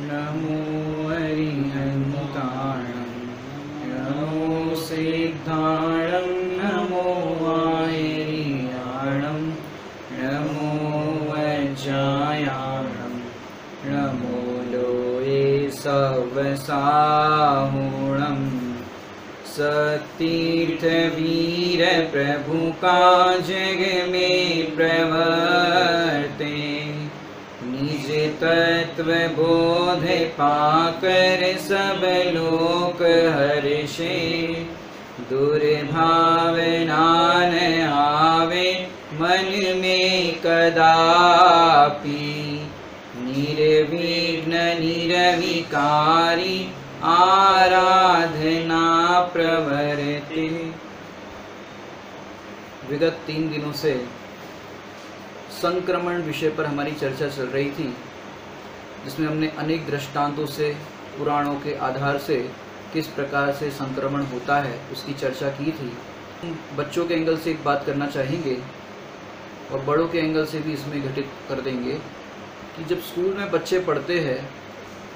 नमो अरिहन्ताणं नमो सिद्धाणं नमो आयर्याणं नमो वज्रायाणं नमो लोये सवसाहुणं सतीर्थवीर प्रभु का जग में प्रवर्ते निज तत्व बोध पाकर सब लोक हर्षे दुर्भावना न आवे मन में कदापि निर्विघ्न निर्विकारी आराधना प्रवर्ते। विगत 3 दिनों से संक्रमण विषय पर हमारी चर्चा चल रही थी, जिसमें हमने अनेक दृष्टांतों से पुराणों के आधार से किस प्रकार से संक्रमण होता है उसकी चर्चा की थी। बच्चों के एंगल से एक बात करना चाहेंगे और बड़ों के एंगल से भी इसमें घटित कर देंगे कि जब स्कूल में बच्चे पढ़ते हैं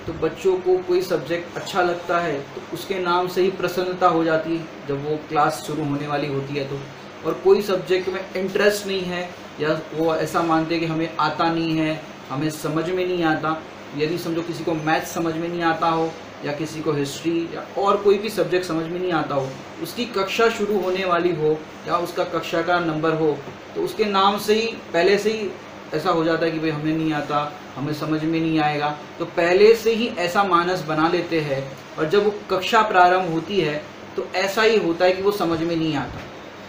तो बच्चों को कोई सब्जेक्ट अच्छा लगता है तो उसके नाम से ही प्रसन्नता हो जाती है जब वो क्लास शुरू होने वाली होती है तो, और कोई सब्जेक्ट में इंटरेस्ट नहीं है या वो ऐसा मानते हैं कि हमें आता नहीं है, हमें समझ में नहीं आता। यदि समझो किसी को मैथ्स समझ में नहीं आता हो या किसी को हिस्ट्री या और कोई भी सब्जेक्ट समझ में नहीं आता हो, उसकी कक्षा शुरू होने वाली हो या उसका कक्षा का नंबर हो तो उसके नाम से ही पहले से ही ऐसा हो जाता है कि भाई हमें नहीं आता, हमें समझ में नहीं आएगा। तो पहले से ही ऐसा मानस बना लेते हैं और जब वो कक्षा प्रारंभ होती है तो ऐसा ही होता है कि वो समझ में नहीं आता,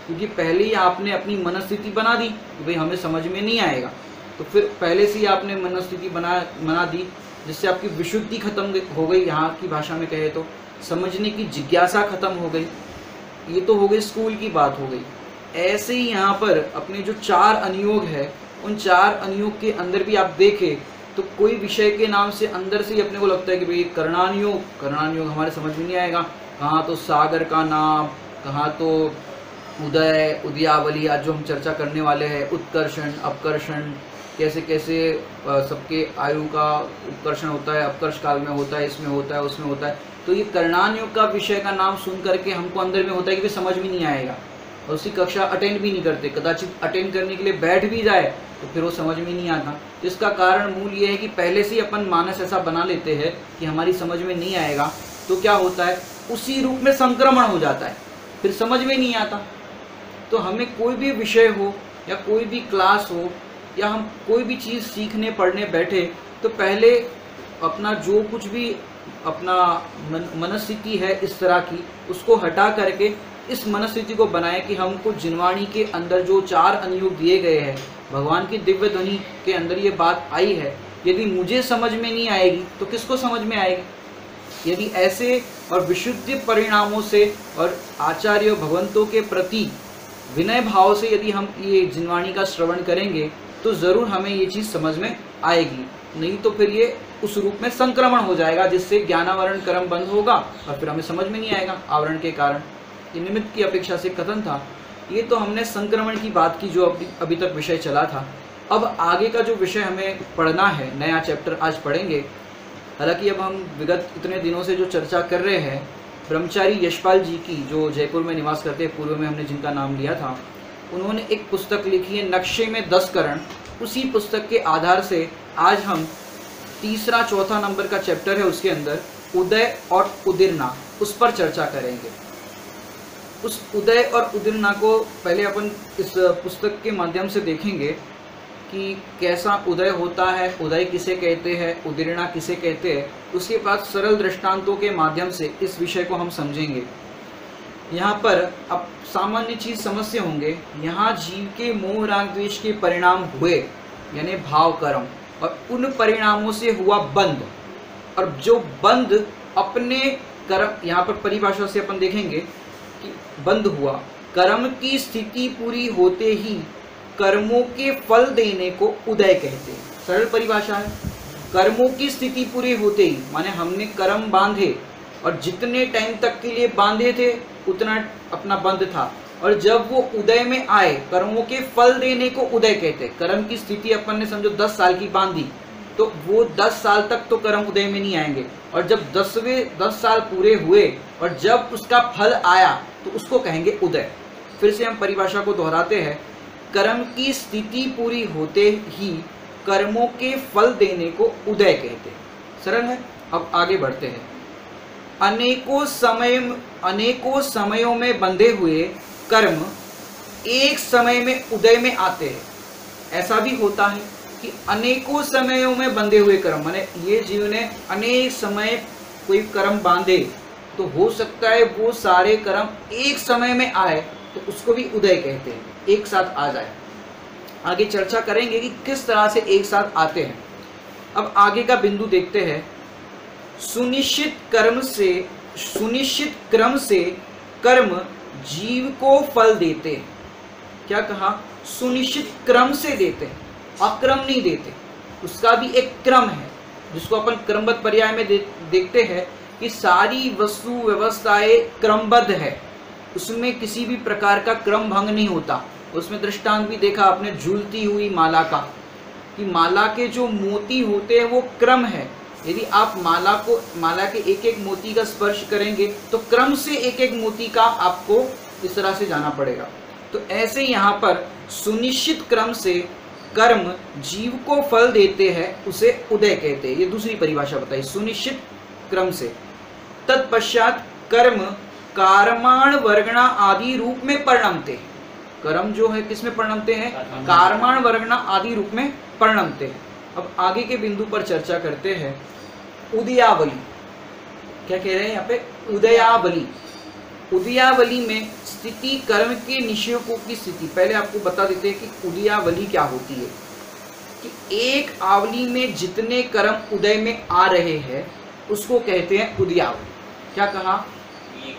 क्योंकि पहले ही आपने अपनी मनस्थिति बना दी कि भाई हमें समझ में नहीं आएगा। तो फिर पहले से ही आपने मनस्थिति बना दी, जिससे आपकी विशुद्धि खत्म हो गई। यहाँ की भाषा में कहे तो समझने की जिज्ञासा खत्म हो गई। ये तो हो गई स्कूल की बात हो गई। ऐसे ही यहाँ पर अपने जो 4 अनुयोग है, उन 4 अनुयोग के अंदर भी आप देखें तो कोई विषय के नाम से अंदर से ही अपने को लगता है कि भाई कर्णानुयोग हमारे समझ में नहीं आएगा। कहाँ तो सागर का नाम, कहाँ तो उदय, उदयावली, आज जो हम चर्चा करने वाले हैं, उत्कर्षण, अपकर्षण, कैसे कैसे सबके आयु का उत्कर्षण होता है, अपकर्ष काल में होता है, इसमें होता है, उसमें होता है। तो ये कर्णानुयोग का विषय का नाम सुन करके हमको अंदर में होता है कि भाई समझ में नहीं आएगा और उसकी कक्षा अटेंड भी नहीं करते। कदाचित अटेंड करने के लिए बैठ भी जाए तो फिर वो समझ में नहीं आता। तो इसका कारण मूल ये है कि पहले से ही अपन मानस ऐसा बना लेते हैं कि हमारी समझ में नहीं आएगा। तो क्या होता है, उसी रूप में संक्रमण हो जाता है, फिर समझ में नहीं आता। तो हमें कोई भी विषय हो या कोई भी क्लास हो या हम कोई भी चीज़ सीखने पढ़ने बैठे तो पहले अपना जो कुछ भी अपना मनस्थिति है इस तरह की, उसको हटा करके इस मनस्थिति को बनाए कि हमको जिनवाणी के अंदर जो 4 अनुयोग दिए गए हैं, भगवान की दिव्य ध्वनि के अंदर ये बात आई है। यदि मुझे समझ में नहीं आएगी तो किसको समझ में आएगी। यदि ऐसे और विशुद्ध परिणामों से और आचार्य भगवंतों के प्रति विनय भाव से यदि हम ये जिनवाणी का श्रवण करेंगे तो ज़रूर हमें ये चीज़ समझ में आएगी। नहीं तो फिर ये उस रूप में संक्रमण हो जाएगा, जिससे ज्ञानावरण कर्म बंद होगा और फिर हमें समझ में नहीं आएगा आवरण के कारण। ये निमित्त की अपेक्षा से कथन था। ये तो हमने संक्रमण की बात की जो अभी तक विषय चला था। अब आगे का जो विषय हमें पढ़ना है, नया चैप्टर आज पढ़ेंगे। हालांकि अब हम विगत इतने दिनों से जो चर्चा कर रहे हैं ब्रह्मचारी यशपाल जी की, जो जयपुर में निवास करते हैं, पूर्व में हमने जिनका नाम लिया था, उन्होंने एक पुस्तक लिखी है नक्शे में 10 करण। उसी पुस्तक के आधार से आज हम 3रा 4था नंबर का चैप्टर है, उसके अंदर उदय और उदीर्णा, उस पर चर्चा करेंगे। उस उदय और उदीर्णा को पहले अपन इस पुस्तक के माध्यम से देखेंगे कि कैसा उदय होता है, उदय किसे कहते हैं, उदीर्णा किसे कहते हैं। उसके बाद सरल दृष्टांतों के माध्यम से इस विषय को हम समझेंगे। यहाँ पर अब सामान्य चीज समझते होंगे, यहाँ जीव के मोह राग द्वेष के परिणाम हुए, यानी भाव कर्म, और उन परिणामों से हुआ बंध। और जो बंध अपने कर्म, यहाँ पर परिभाषा से अपन देखेंगे कि बंध हुआ, कर्म की स्थिति पूरी होते ही कर्मों के फल देने को उदय कहते हैं। सरल परिभाषा है। कर्मों की स्थिति पूरी होते ही माने हमने कर्म बांधे और जितने टाइम तक के लिए बांधे थे उतना अपना बंध था, और जब वो उदय में आए, कर्मों के फल देने को उदय कहते हैं। कर्म की स्थिति अपन ने समझो 10 साल की बांधी, तो वो 10 साल तक तो कर्म उदय में नहीं आएंगे, और जब 10 साल पूरे हुए और जब उसका फल आया तो उसको कहेंगे उदय। फिर से हम परिभाषा को दोहराते हैं, कर्म की स्थिति पूरी होते ही कर्मों के फल देने को उदय कहते हैं। सरल है। अब आगे बढ़ते हैं। अनेकों समयों में बंधे हुए कर्म एक समय में उदय में आते हैं। ऐसा भी होता है कि अनेकों समयों में बंधे हुए कर्म, माने ये जीव ने अनेक समय कोई कर्म बांधे, तो हो सकता है वो सारे कर्म एक समय में आए, तो उसको भी उदय कहते हैं, एक साथ आ जाए। आगे चर्चा करेंगे कि किस तरह से एक साथ आते हैं। अब आगे का बिंदु देखते हैं। सुनिश्चित क्रम से कर्म जीव को फल देते हैं। क्या कहा? सुनिश्चित क्रम से देते हैं, अक्रम नहीं देते। उसका भी एक क्रम है, जिसको अपन क्रमबद्ध पर्याय में देखते हैं कि सारी वस्तु व्यवस्थाएं क्रमबद्ध है, उसमें किसी भी प्रकार का क्रम भंग नहीं होता। उसमें दृष्टांत भी देखा आपने झूलती हुई माला का, कि माला के जो मोती होते हैं वो क्रम है। यदि आप माला के एक एक मोती का स्पर्श करेंगे तो क्रम से एक एक मोती का आपको इस तरह से जाना पड़ेगा। तो ऐसे यहाँ पर सुनिश्चित क्रम से कर्म जीव को फल देते हैं, उसे उदय कहते हैं। ये दूसरी परिभाषा बताई, सुनिश्चित क्रम से। तत्पश्चात कर्म कारमाण वर्गणा आदि रूप में परिणमते हैं। कर्म जो है किस में परिणमते हैं? कारमाण वर्गणा आदि रूप में परिणमते हैं। अब आगे के बिंदु पर चर्चा करते हैं। उदयावली, क्या कह रहे हैं यहाँ पे? उदयावली। उदयावली में स्थिति कर्म के निषेकों की स्थिति। पहले आपको बता देते हैं कि उदयावली क्या होती है। कि एक आवली में जितने कर्म उदय में आ रहे हैं उसको कहते हैं उदयावली। क्या कहा?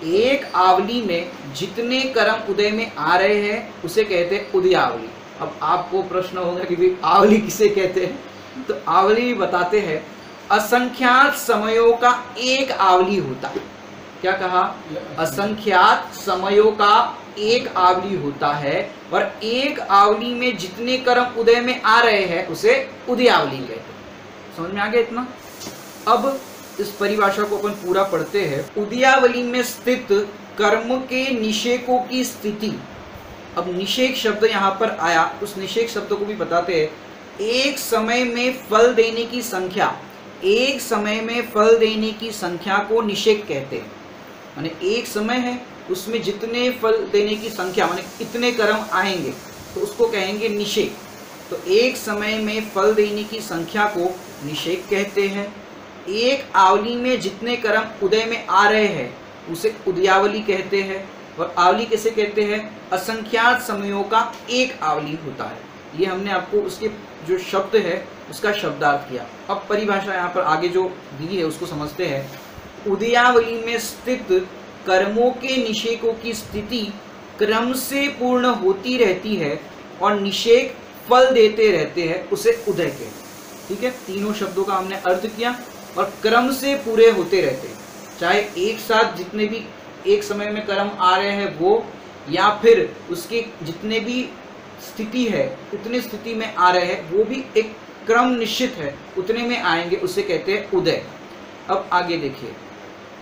एक आवली में जितने कर्म उदय में आ रहे हैं उसे कहते हैं उदयावली। अब आपको प्रश्न होगा कि भाई आवली किसे कहते हैं? तो आवली भी बताते हैं, असंख्यात समयों का एक आवली होता है। क्या कहा? असंख्यात समयों का एक आवली होता है, और एक आवली में जितने कर्म उदय में आ रहे हैं उसे उदयावली कहते हैं। समझ में आ गया इतना? अब इस परिभाषा को अपन पूरा पढ़ते हैं। उदयावली में स्थित कर्म के निषेकों की स्थिति। अब निषेक शब्द यहाँ पर आया, उस निषेक शब्द को भी बताते हैं। एक समय में फल देने की संख्या, एक समय में फल देने की संख्या को निषेक कहते हैं। माने एक समय है, उसमें जितने फल देने की संख्या, माने इतने कर्म आएंगे, तो उसको कहेंगे निषेक। तो एक समय में फल देने की संख्या को निषेक कहते हैं। एक आवली में जितने कर्म उदय में आ रहे हैं उसे उदयावली कहते हैं। और आवली किसे कहते हैं? असंख्यात समयों का एक आवली होता है। ये हमने आपको उसके जो शब्द है उसका शब्दार्थ किया। अब परिभाषा यहाँ पर आगे जो दी है उसको समझते हैं। उदयावली में स्थित कर्मों के निषेकों की स्थिति क्रम से पूर्ण होती रहती है और निषेक फल देते रहते हैं, उसे उदय कहते हैं। ठीक है, तीनों शब्दों का हमने अर्थ किया। और क्रम से पूरे होते रहते हैं, चाहे एक साथ जितने भी एक समय में कर्म आ रहे हैं वो, या फिर उसके जितने भी स्थिति है उतनी स्थिति में आ रहे हैं, वो भी एक क्रम निश्चित है, उतने में आएंगे, उसे कहते हैं उदय। अब आगे देखिए।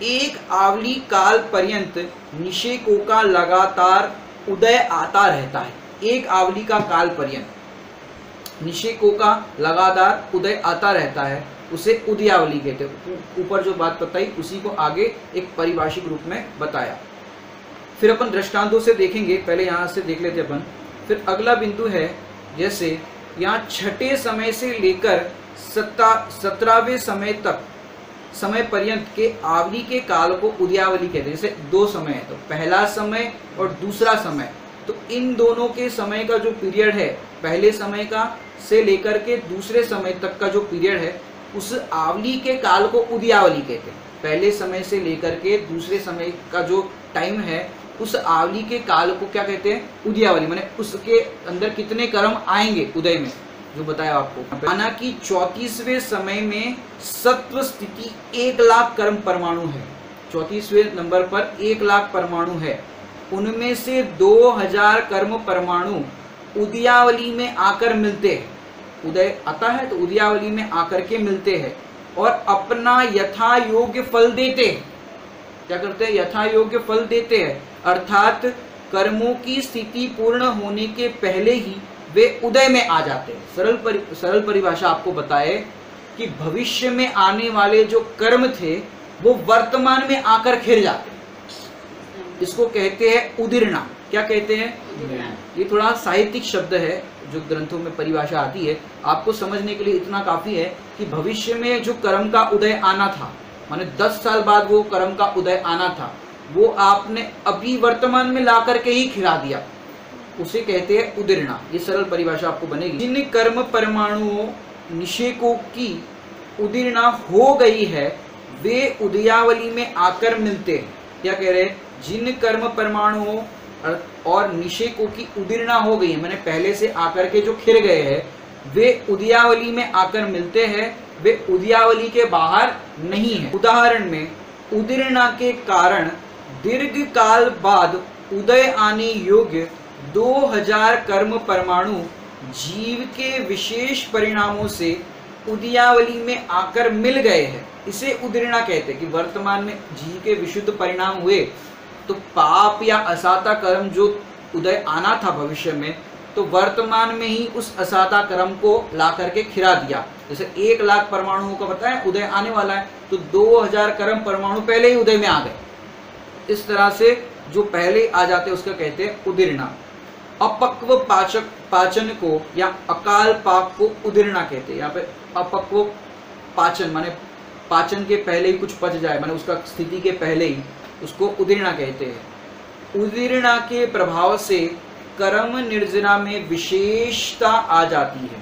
एक आवली काल पर्यंत निषेकों का लगातार उदय आता रहता है। एक आवली का काल पर्यंत निषेकों का लगातार उदय आता रहता है, उसे उदयावली कहते हैं। ऊपर जो बात बताई उसी को आगे एक परिभाषिक रूप में बताया। फिर अपन दृष्टांतों से देखेंगे, पहले यहाँ से देख लेते अपन। फिर अगला बिंदु है, जैसे यहाँ छठे समय से लेकर 17वें समय तक समय पर्यंत के आवली के काल को उदयावली कहते हैं। जैसे दो समय है, तो पहला समय और दूसरा समय, तो इन दोनों के समय का जो पीरियड है, पहले समय का से लेकर के दूसरे समय तक का जो पीरियड है, उस आवली के काल को उदयावली कहते हैं। पहले समय से लेकर के दूसरे समय का जो टाइम है, उस आवली के काल को क्या कहते हैं? उदयावली। माने उसके अंदर कितने कर्म आएंगे उदय में, जो बताया आपको। माना कि 34वें समय में सत्व स्थिति 1 लाख कर्म परमाणु है। 34वें नंबर पर 1 लाख परमाणु है, उनमें से 2000 कर्म परमाणु उदयावली में आकर मिलते हैं। उदय आता है तो उदयावली में आकर के मिलते हैं और अपना यथा योग्य फल देते हैं। क्या करते हैं? यथा योग्य फल देते हैं, अर्थात कर्मों की स्थिति पूर्ण होने के पहले ही वे उदय में आ जाते हैं। सरल परिभाषा आपको बताए कि भविष्य में आने वाले जो कर्म थे वो वर्तमान में आकर खिल जाते हैं। इसको कहते हैं उदीर्णा। क्या कहते हैं? ये थोड़ा साहित्यिक शब्द है जो ग्रंथों में परिभाषा आती है। आपको समझने के लिए इतना काफी है कि भविष्य में जो कर्म का उदय आना था, माने 10 साल बाद वो कर्म का उदय आना था, वो आपने अभी वर्तमान में ला करके ही खिला दिया, उसे कहते हैं उदीर्णा। ये सरल परिभाषा आपको बनेगी। जिन कर्म परमाणुओं निषेकों की उदीर्णा हो गई है वे उदयावली में आकर मिलते हैं। क्या कह रहे हैं? जिन कर्म परमाणुओं और निषेकों की उदीर्णा हो गई है, मैंने पहले से आकर के जो खिल गए हैं, वे उदयावली में आकर मिलते हैं, वे उदयावली के बाहर नहीं है। उदाहरण में उदीर्णा के कारण दीर्घ काल बाद उदय आने योग्य 2000 कर्म परमाणु जीव के विशेष परिणामों से उदयावली में आकर मिल गए हैं। इसे उदीर्णा कहते हैं कि वर्तमान में जीव के विशुद्ध परिणाम हुए तो पाप या असाता कर्म जो उदय आना था भविष्य में, तो वर्तमान में ही उस असाता कर्म को ला करके खिरा दिया। जैसे 1 लाख परमाणुओं का बताया उदय आने वाला है, तो 2000 कर्म परमाणु पहले ही उदय में आ गए। इस तरह से जो पहले आ जाते उसका कहते हैं उदीर्णा। अपक्व पाचन को या अकाल पाक को उदीर्णा कहते हैं। यहाँ पे अपक्व पाचन माने पाचन के पहले ही कुछ पच जाए, माने उसका स्थिति के पहले ही, उसको उदीर्णा कहते हैं। उदीर्णा के प्रभाव से कर्म निर्जना में विशेषता आ जाती है।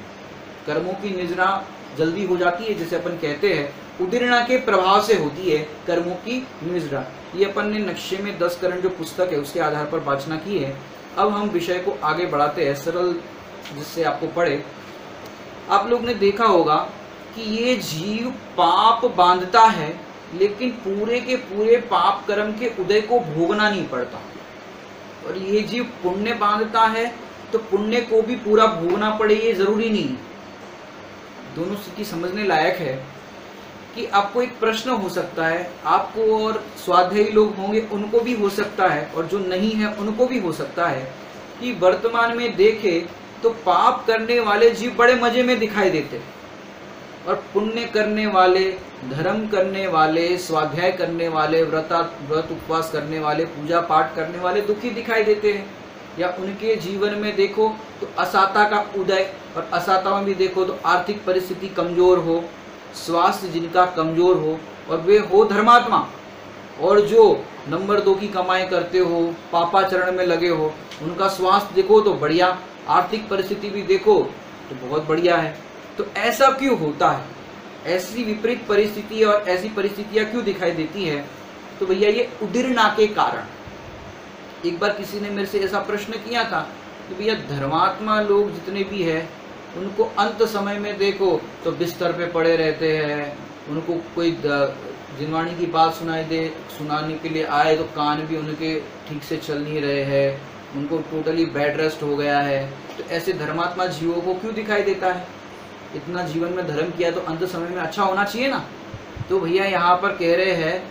कर्मों की निर्जना जल्दी हो जाती है, जैसे अपन कहते हैं उदीर्णा के प्रभाव से होती है कर्मों की निर्जना। ये अपन ने नक्शे में 10 करण जो पुस्तक है उसके आधार पर वाचना की है। अब हम विषय को आगे बढ़ाते हैं सरल, जिससे आपको पढ़े। आप लोग ने देखा होगा कि ये जीव पाप बांधता है, लेकिन पूरे के पूरे पाप कर्म के उदय को भोगना नहीं पड़ता। और ये जीव पुण्य बांधता है तो पुण्य को भी पूरा भोगना पड़े, ये जरूरी नहीं। दोनों स्थिति समझने लायक है कि आपको एक प्रश्न हो सकता है, आपको और स्वाध्यायी लोग होंगे उनको भी हो सकता है, और जो नहीं है उनको भी हो सकता है कि वर्तमान में देखे तो पाप करने वाले जीव बड़े मजे में दिखाई देते और पुण्य करने वाले, धर्म करने वाले, स्वाध्याय करने वाले, व्रत उपवास करने वाले, पूजा पाठ करने वाले दुखी दिखाई देते हैं। या उनके जीवन में देखो तो असाता का उदय, और असाता में भी देखो तो आर्थिक परिस्थिति कमजोर हो, स्वास्थ्य जिनका कमजोर हो, और वे हो धर्मात्मा, और जो नंबर 2 की कमाई करते हो, पापाचरण में लगे हो, उनका स्वास्थ्य देखो तो बढ़िया, आर्थिक परिस्थिति भी देखो तो बहुत बढ़िया है। तो ऐसा क्यों होता है? ऐसी विपरीत परिस्थिति और ऐसी परिस्थितियां क्यों दिखाई देती है? तो भैया ये उदीर्णा के कारण। एक बार किसी ने मेरे से ऐसा प्रश्न किया था कि भैया धर्मात्मा लोग जितने भी हैं उनको अंत समय में देखो तो बिस्तर पे पड़े रहते हैं, उनको कोई जिनवाणी की बात सुनाने के लिए आए तो कान भी उनके ठीक से चल नहीं रहे हैं, उनको टोटली बेड रेस्ट हो गया है। तो ऐसे धर्मात्मा जीवों को क्यों दिखाई देता है? इतना जीवन में धर्म किया तो अंत समय में अच्छा होना चाहिए ना। तो भैया यहाँ पर कह रहे हैं,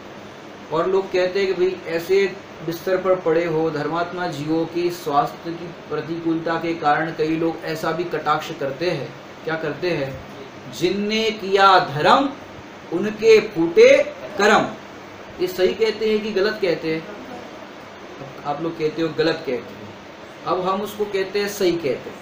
और लोग कहते हैं कि भाई ऐसे बिस्तर पर पड़े हो धर्मात्मा जीवों की स्वास्थ्य की प्रतिकूलता के कारण कई लोग ऐसा भी कटाक्ष करते हैं। क्या करते हैं? जिनने किया धर्म उनके फूटे कर्म। ये सही कहते हैं कि गलत कहते हैं? आप लोग कहते हो गलत कहते हैं, अब हम उसको कहते हैं सही कहते हैं।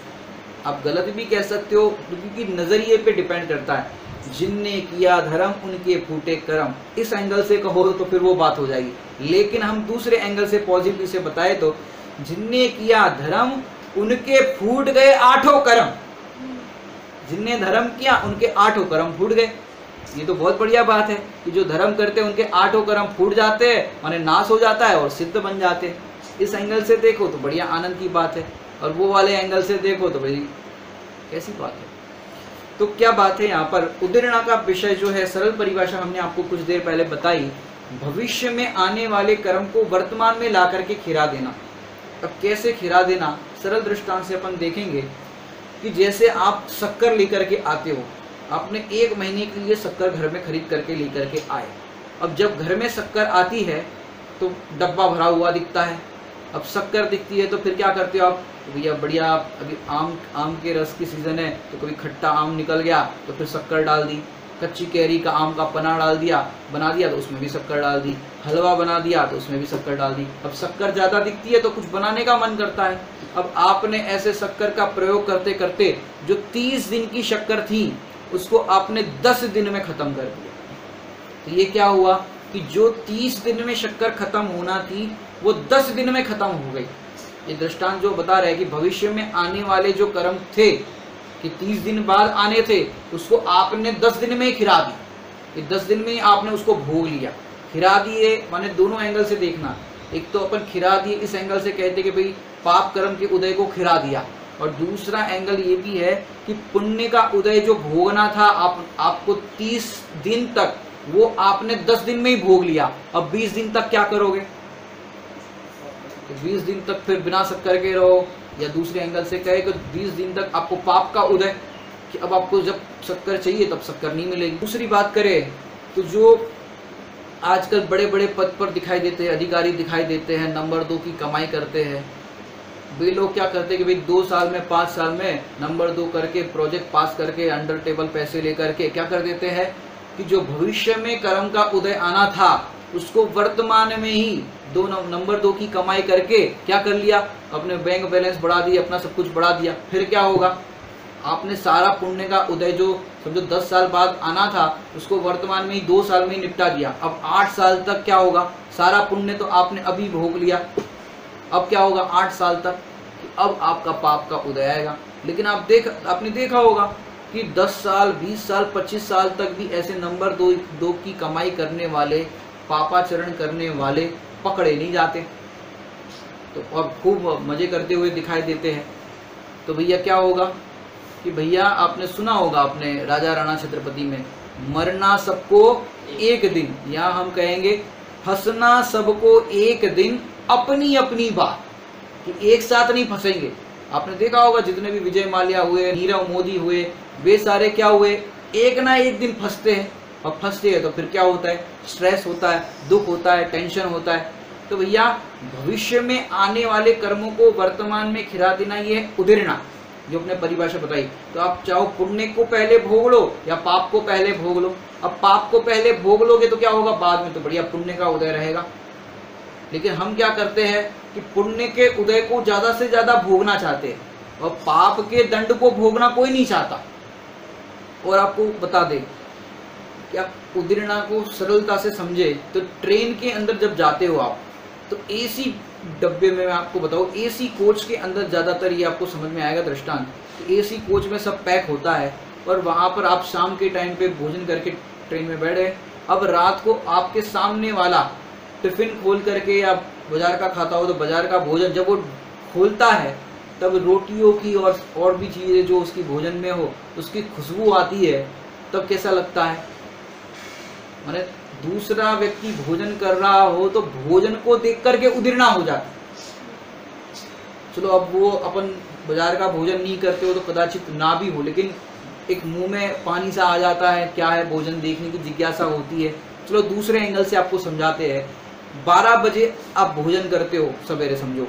आप गलत भी कह सकते हो क्योंकि नजरिए पे डिपेंड करता है। जिनने किया धर्म उनके फूटे कर्म, इस एंगल से कहो तो फिर वो बात हो जाएगी, लेकिन हम दूसरे एंगल से पॉजिटिव से बताए तो जिनने किया धर्म उनके फूट गए 8 कर्म। जिनने धर्म किया उनके 8 कर्म फूट गए। ये तो बहुत बढ़िया बात है कि जो धर्म करते हैं उनके 8 कर्म फूट जाते हैं, माने नाश हो जाता है और सिद्ध बन जाते हैं। इस एंगल से देखो तो बढ़िया आनंद की बात है, और वो वाले एंगल से देखो तो भाई कैसी बात है। तो क्या बात है यहाँ पर? उदीर्णा का विषय जो है, सरल परिभाषा हमने आपको कुछ देर पहले बताई, भविष्य में आने वाले कर्म को वर्तमान में ला करके खिरा देना। अब कैसे खिरा देना? सरल दृष्टांत से अपन देखेंगे कि जैसे आप शक्कर लेकर के आते हो, आपने 1 महीने के लिए शक्कर घर में खरीद करके लेकर के आए। अब जब घर में शक्कर आती है तो डब्बा भरा हुआ दिखता है। अब शक्कर दिखती है तो फिर क्या करते हो आप, भैया बढ़िया अभी आम के रस की सीज़न है तो कभी खट्टा आम निकल गया तो फिर शक्कर डाल दी, कच्ची कैरी का आम का पना बना दिया तो उसमें भी शक्कर डाल दी, हलवा बना दिया तो उसमें भी शक्कर डाल दी। अब शक्कर ज़्यादा दिखती है तो कुछ बनाने का मन करता है। अब आपने ऐसे शक्कर का प्रयोग करते करते जो 30 दिन की शक्कर थी उसको आपने 10 दिन में ख़त्म कर दिया। तो ये क्या हुआ कि जो 30 दिन में शक्कर खत्म होना थी वो 10 दिन में खत्म हो गई। ये दृष्टांत जो बता रहे हैं कि भविष्य में आने वाले जो कर्म थे कि 30 दिन बाद आने थे उसको आपने 10 दिन में ही खिरा दी। ये 10 दिन में ही आपने उसको भोग लिया। खिरा दिए माने दोनों एंगल से देखना, एक तो अपन खिरा दिए इस एंगल से कहते कि भाई पाप कर्म के उदय को खिरा दिया, और दूसरा एंगल ये भी है कि पुण्य का उदय जो भोगना था आपको 30 दिन तक वो आपने 10 दिन में ही भोग लिया। अब 20 दिन तक क्या करोगे, तो 20 दिन तक फिर बिना शक्कर के रहो, या दूसरे एंगल से कहे कि 20 दिन तक आपको पाप का उदय कि अब आपको जब शक्कर चाहिए तब शक्कर नहीं मिलेगी। दूसरी बात करें तो जो आजकल बड़े बड़े पद पर दिखाई देते हैं, अधिकारी दिखाई देते हैं, नंबर 2 की कमाई करते हैं, वे लोग क्या करते हैं कि भाई 2 साल में 5 साल में नंबर 2 करके प्रोजेक्ट पास करके अंडर टेबल पैसे लेकर के क्या कर देते हैं कि जो भविष्य में कर्म का उदय आना था उसको वर्तमान में ही नंबर 2 की कमाई करके क्या कर लिया, अपने बैंक बैलेंस बढ़ा दिया, अपना सब कुछ बढ़ा दिया। फिर क्या होगा, आपने सारा पुण्य का उदय जो समझो 10 साल बाद आना था उसको वर्तमान में ही 2 साल में ही निपटा दिया। अब 8 साल तक क्या होगा, सारा पुण्य तो आपने अभी भोग लिया, अब क्या होगा 8 साल तक, अब आपका पाप का उदय आएगा। लेकिन आपने देखा होगा कि 10 साल 20 साल 25 साल तक भी ऐसे नंबर 2 की कमाई करने वाले, पापाचरण करने वाले पकड़े नहीं जाते, तो अब खूब मजे करते हुए दिखाई देते हैं। तो भैया क्या होगा कि भैया आपने सुना होगा अपने राजा राणा छत्रपति में, मरना सबको एक दिन, या हम कहेंगे फंसना सबको एक दिन, अपनी अपनी बात, कि एक साथ नहीं फंसेंगे। आपने देखा होगा जितने भी विजय माल्या हुए, नीरव मोदी हुए, वे सारे क्या हुए, एक ना एक दिन फंसते हैं, और फंसते हैं तो फिर क्या होता है, स्ट्रेस होता है, दुख होता है, टेंशन होता है। तो भैया भविष्य में आने वाले कर्मों को वर्तमान में खिरा देना, ये है उदिरना, जो अपने परिभाषा बताई। तो आप चाहो पुण्य को पहले भोग लो या पाप को पहले भोग लो। अब पाप को पहले भोग लोगे तो क्या होगा, बाद में तो बढ़िया पुण्य का उदय रहेगा। लेकिन हम क्या करते हैं कि पुण्य के उदय को ज्यादा से ज्यादा भोगना चाहते हैं, और पाप के दंड को भोगना कोई नहीं चाहता। और आपको बता दें कि आप उदिरना को सरलता से समझे तो ट्रेन के अंदर जब जाते हो आप, तो एसी डब्बे में मैं आपको बताऊं, एसी कोच के अंदर ज़्यादातर ये आपको समझ में आएगा दृष्टांत, एसी कोच में सब पैक होता है, और वहाँ पर आप शाम के टाइम पे भोजन करके ट्रेन में बैठे। अब रात को आपके सामने वाला टिफ़िन खोल करके, या बाजार का खाता हो तो बाजार का भोजन जब वो खोलता है तब रोटियों की और भी चीज़ें जो उसकी भोजन में हो उसकी खुशबू आती है, तब कैसा लगता है। माने दूसरा व्यक्ति भोजन कर रहा हो तो भोजन को देख करके उदिरना हो जाता है। चलो अब वो अपन बाजार का भोजन नहीं करते हो तो कदाचित ना भी हो, लेकिन एक मुंह में पानी सा आ जाता है, क्या है भोजन देखने की जिज्ञासा होती है। चलो दूसरे एंगल से आपको समझाते हैं। 12 बजे आप भोजन करते हो सवेरे समझो,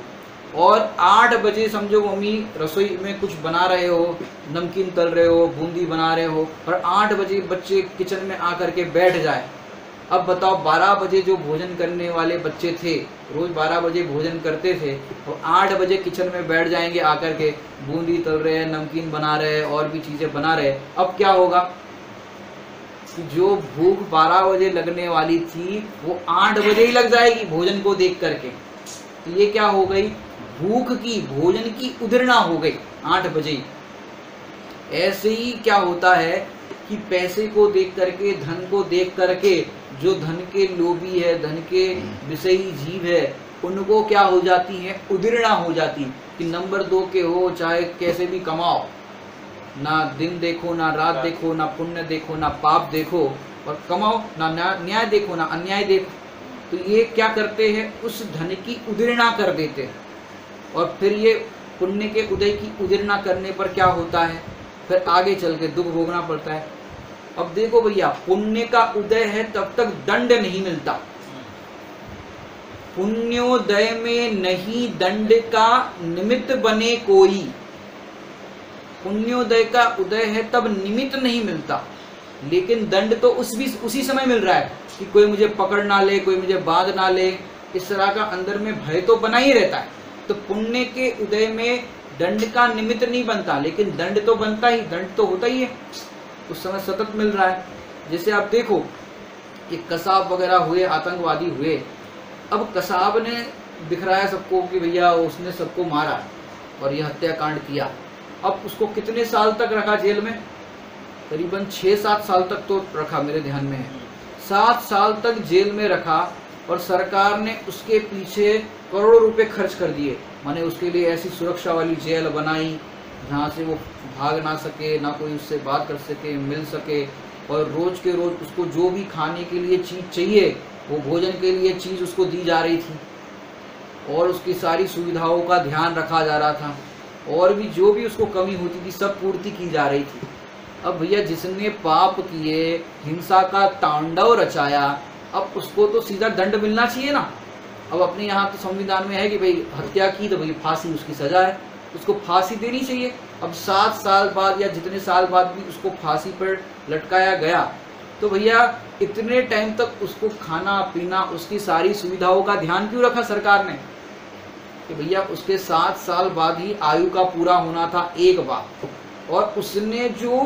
और 8 बजे समझो मम्मी रसोई में कुछ बना रहे हो, नमकीन तल रहे हो, बूंदी बना रहे हो, और 8 बजे बच्चे किचन में आकर के बैठ जाए। अब बताओ 12 बजे जो भोजन करने वाले बच्चे थे, रोज 12 बजे भोजन करते थे, और 8 बजे किचन में बैठ जाएंगे आकर के, बूंदी तल रहे हैं, नमकीन बना रहे हैं, और भी चीज़ें बना रहे हैं। अब क्या होगा, जो भूख 12 बजे लगने वाली थी वो 8 बजे ही लग जाएगी भोजन को देख करके। तो ये क्या हो गई, भूख की, भोजन की उदिरना हो गई 8 बजे ही। ऐसे ही क्या होता है कि पैसे को देख करके, धन को देख करके, जो धन के लोभी है, धन के विषयी जीव है, उनको क्या हो जाती है, उदिरना हो जाती कि नंबर 2 के हो, चाहे कैसे भी कमाओ, ना दिन देखो, ना रात देखो, ना पुण्य देखो, ना पाप देखो, और कमाओ, ना न्याय देखो, ना अन्याय देखो। तो ये क्या करते हैं, उस धन की उदिरना कर देते हैं, और फिर ये पुण्य के उदय की उदिरना करने पर क्या होता है, फिर आगे चल के दुख भोगना पड़ता है। अब देखो भैया, पुण्य का उदय है तब तक दंड नहीं मिलता। पुण्योदय में नहीं दंड का निमित्त बने कोई। पुण्योदय का उदय है तब निमित्त नहीं मिलता, लेकिन दंड तो उसी समय मिल रहा है कि कोई मुझे पकड़ ना ले, कोई मुझे बांध ना ले। इस तरह का अंदर में भय तो बना ही रहता है। तो पुण्य के उदय में दंड का निमित्त नहीं बनता, लेकिन दंड तो बनता ही, दंड तो होता ही है, उस समय सतत मिल रहा है। जैसे आप देखो, ये कसाब वगैरह हुए, आतंकवादी हुए, अब कसाब ने दिखराया सबको कि भैया उसने सबको मारा और ये हत्याकांड किया। अब उसको कितने साल तक रखा जेल में? करीबन 6-7 साल तक तो रखा, मेरे ध्यान में है। 7 साल तक जेल में रखा और सरकार ने उसके पीछे करोड़ों रुपए खर्च कर दिए। माने उसके लिए ऐसी सुरक्षा वाली जेल बनाई जहाँ से वो भाग ना सके, ना कोई उससे बात कर सके, मिल सके, और रोज के रोज उसको जो भी खाने के लिए चीज़ चाहिए, वो भोजन के लिए चीज़ उसको दी जा रही थी और उसकी सारी सुविधाओं का ध्यान रखा जा रहा था, और भी जो भी उसको कमी होती थी सब पूर्ति की जा रही थी। अब भैया जिसने पाप किए, हिंसा का तांडव रचाया, अब उसको तो सीधा दंड मिलना चाहिए ना। अब अपने यहाँ तो संविधान में है कि भाई हत्या की तो भाई फांसी उसकी सजा है, उसको फांसी देनी चाहिए। अब 7 साल बाद या जितने साल बाद भी उसको फांसी पर लटकाया गया, तो भैया इतने टाइम तक उसको खाना पीना, उसकी सारी सुविधाओं का ध्यान क्यों रखा सरकार ने? कि भैया उसके 7 साल बाद ही आयु का पूरा होना था एक बार, और उसने जो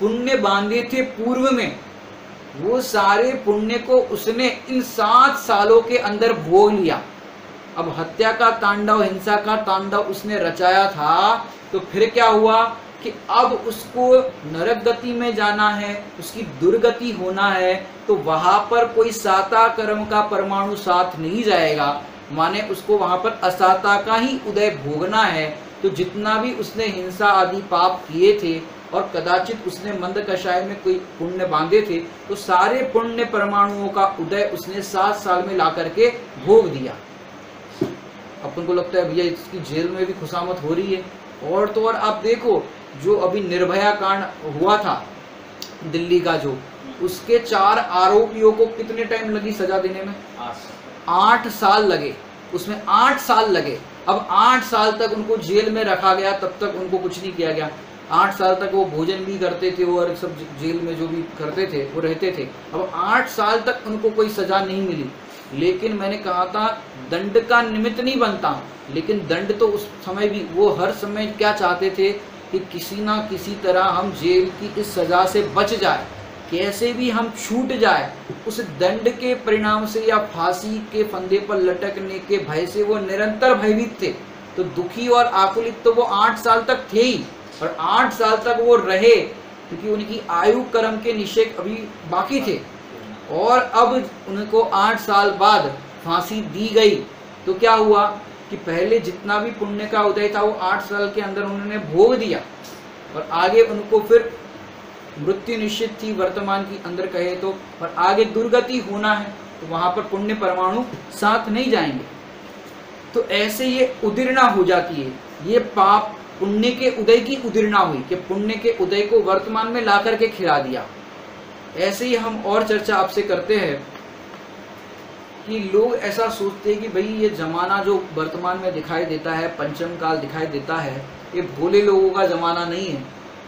पुण्य बांधे थे पूर्व में, वो सारे पुण्य को उसने इन 7 सालों के अंदर भोग लिया। अब हत्या का तांडव, हिंसा का तांडव उसने रचाया था, तो फिर क्या हुआ कि अब उसको नरक गति में जाना है, उसकी दुर्गति होना है, तो वहां पर कोई साता कर्म का परमाणु साथ नहीं जाएगा। माने उसको वहां पर असाता का ही उदय भोगना है। तो जितना भी उसने हिंसा आदि पाप किए थे, और कदाचित उसने मंद कषाय में कोई पुण्य बांधे थे, तो सारे पुण्य परमाणुओं का उदय उसने 7 साल में ला करके भोग दिया। अपन को लगता है भैया इसकी जेल में भी खुशामत हो रही है। और तो और आप देखो, जो अभी निर्भया कांड हुआ था दिल्ली का, जो उसके 4 आरोपियों को कितने टाइम लगी सजा देने में? 8 साल लगे, उसमें 8 साल लगे। अब 8 साल तक उनको जेल में रखा गया, तब तक उनको कुछ नहीं किया गया। 8 साल तक वो भोजन भी करते थे और सब जेल में जो भी करते थे वो रहते थे। अब 8 साल तक उनको कोई सजा नहीं मिली। लेकिन मैंने कहा था दंड का निमित्त नहीं बनता, लेकिन दंड तो उस समय भी, वो हर समय क्या चाहते थे कि किसी ना किसी तरह हम जेल की इस सजा से बच जाए, कैसे भी हम छूट जाए। उस दंड के परिणाम से या फांसी के फंदे पर लटकने के भय से वो निरंतर भयभीत थे। तो दुखी और आकुलित तो वो 8 साल तक थे ही, और 8 साल तक वो रहे, क्योंकि उनकी आयु कर्म के निषेध अभी बाकी थे। और अब उनको 8 साल बाद फांसी दी गई, तो क्या हुआ कि पहले जितना भी पुण्य का उदय था वो 8 साल के अंदर उन्होंने भोग दिया, और आगे उनको फिर मृत्यु निश्चित थी वर्तमान की अंदर कहे तो, और आगे दुर्गति होना है, तो वहां पर पुण्य परमाणु साथ नहीं जाएंगे। तो ऐसे ये उदीर्णा हो जाती है, ये पाप पुण्य के उदय की उदीर्णा हुई कि पुण्य के उदय को वर्तमान में ला करके खिला दिया। ऐसे ही हम और चर्चा आपसे करते हैं कि लोग ऐसा सोचते हैं कि भाई ये जमाना जो वर्तमान में दिखाई देता है, पंचम काल दिखाई देता है, ये भोले लोगों का जमाना नहीं है,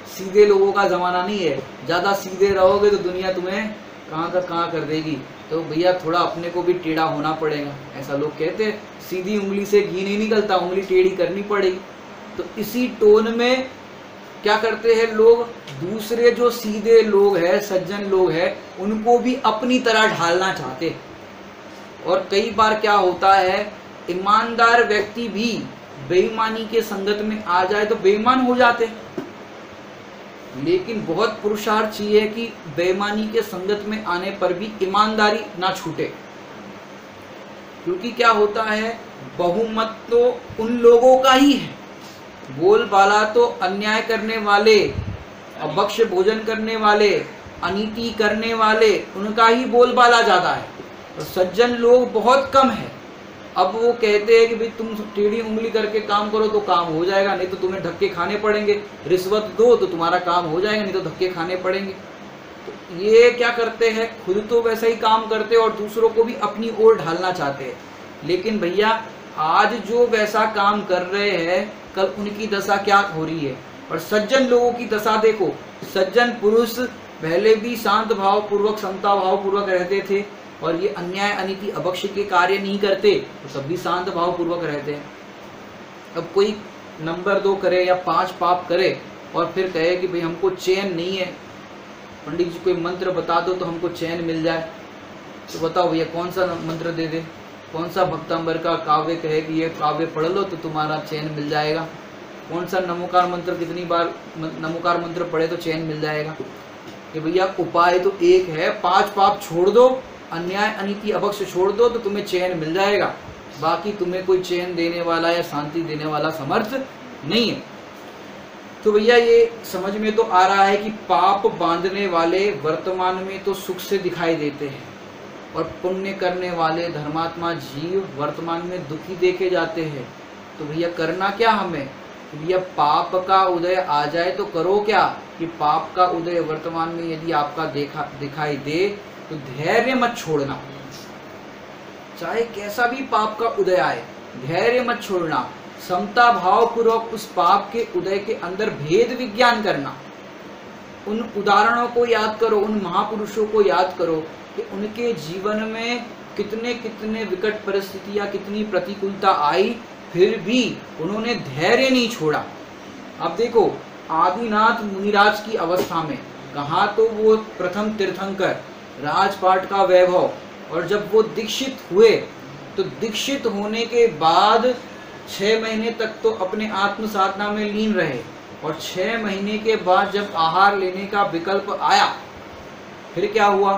सीधे लोगों का जमाना नहीं है। ज़्यादा सीधे रहोगे तो दुनिया तुम्हें कहाँ का कहाँ कर देगी। तो भैया थोड़ा अपने को भी टेढ़ा होना पड़ेगा, ऐसा लोग कहते हैं। सीधी उंगली से घी नहीं निकलता, उंगली टेढ़ी करनी पड़ेगी। तो इसी टोन में क्या करते हैं लोग, दूसरे जो सीधे लोग हैं, सज्जन लोग हैं, उनको भी अपनी तरह ढालना चाहते। और कई बार क्या होता है, ईमानदार व्यक्ति भी बेईमानी के संगत में आ जाए तो बेईमान हो जाते। लेकिन बहुत पुरुषार्थ चाहिए कि बेईमानी के संगत में आने पर भी ईमानदारी ना छूटे। क्योंकि क्या होता है, बहुमत तो उन लोगों का ही है, बोलबाला तो अन्याय करने वाले, अभक्ष्य भोजन करने वाले, अनीति करने वाले, उनका ही बोलबाला ज़्यादा है। और सज्जन लोग बहुत कम है। अब वो कहते हैं कि भाई तुम टेढ़ी उंगली करके काम करो तो काम हो जाएगा, नहीं तो तुम्हें धक्के खाने पड़ेंगे, रिश्वत दो तो तुम्हारा काम हो जाएगा, नहीं तो धक्के खाने पड़ेंगे। तो ये क्या करते हैं, खुद तो वैसा ही काम करते हैं और दूसरों को भी अपनी ओर ढालना चाहते हैं। लेकिन भैया आज जो वैसा काम कर रहे हैं, कल उनकी दशा क्या हो रही है। और सज्जन लोगों की दशा देखो, सज्जन पुरुष पहले भी शांत भाव पूर्वक, समता भाव पूर्वक रहते थे और ये अन्याय अनीति अभक्ष के कार्य नहीं करते तो सब भी शांत भाव पूर्वक रहते हैं। अब कोई नंबर 2 करे या 5 पाप करे और फिर कहे कि भाई हमको चैन नहीं है, पंडित जी कोई मंत्र बता दो तो हमको चैन मिल जाए, तो बताओ भैया कौन सा मंत्र दे दे, कौन सा भक्तांबर का काव्य कहे कि ये काव्य पढ़ लो तो तुम्हारा चैन मिल जाएगा, कौन सा नमोकार मंत्र, कितनी बार नमोकार मंत्र पढ़े तो चैन मिल जाएगा। कि भैया उपाय तो एक है, 5 पाप छोड़ दो, अन्याय अनीति अभक्ष छोड़ दो तो तुम्हें चैन मिल जाएगा, बाकी तुम्हें कोई चैन देने वाला या शांति देने वाला समर्थ नहीं है। तो भैया ये समझ में तो आ रहा है कि पाप बांधने वाले वर्तमान में तो सुख से दिखाई देते हैं और पुण्य करने वाले धर्मात्मा जीव वर्तमान में दुखी देखे जाते हैं। तो भैया करना क्या हमें, भैया पाप का उदय आ जाए तो करो क्या, कि पाप का उदय वर्तमान में यदि आपका दिखाई दे तो धैर्य मत छोड़ना, चाहे कैसा भी पाप का उदय आए धैर्य मत छोड़ना, समता भाव पूर्वक उस पाप के उदय के अंदर भेद विज्ञान करना। उन उदाहरणों को याद करो, उन महापुरुषों को याद करो कि उनके जीवन में कितने कितने विकट परिस्थितियां, कितनी प्रतिकूलता आई, फिर भी उन्होंने धैर्य नहीं छोड़ा। अब देखो आदिनाथ मुनिराज की अवस्था में कहा तो वो प्रथम तीर्थंकर, राजपाट का वैभव, और जब वो दीक्षित हुए तो दीक्षित होने के बाद 6 महीने तक तो अपने आत्म साधना में लीन रहे, और 6 महीने के बाद जब आहार लेने का विकल्प आया, फिर क्या हुआ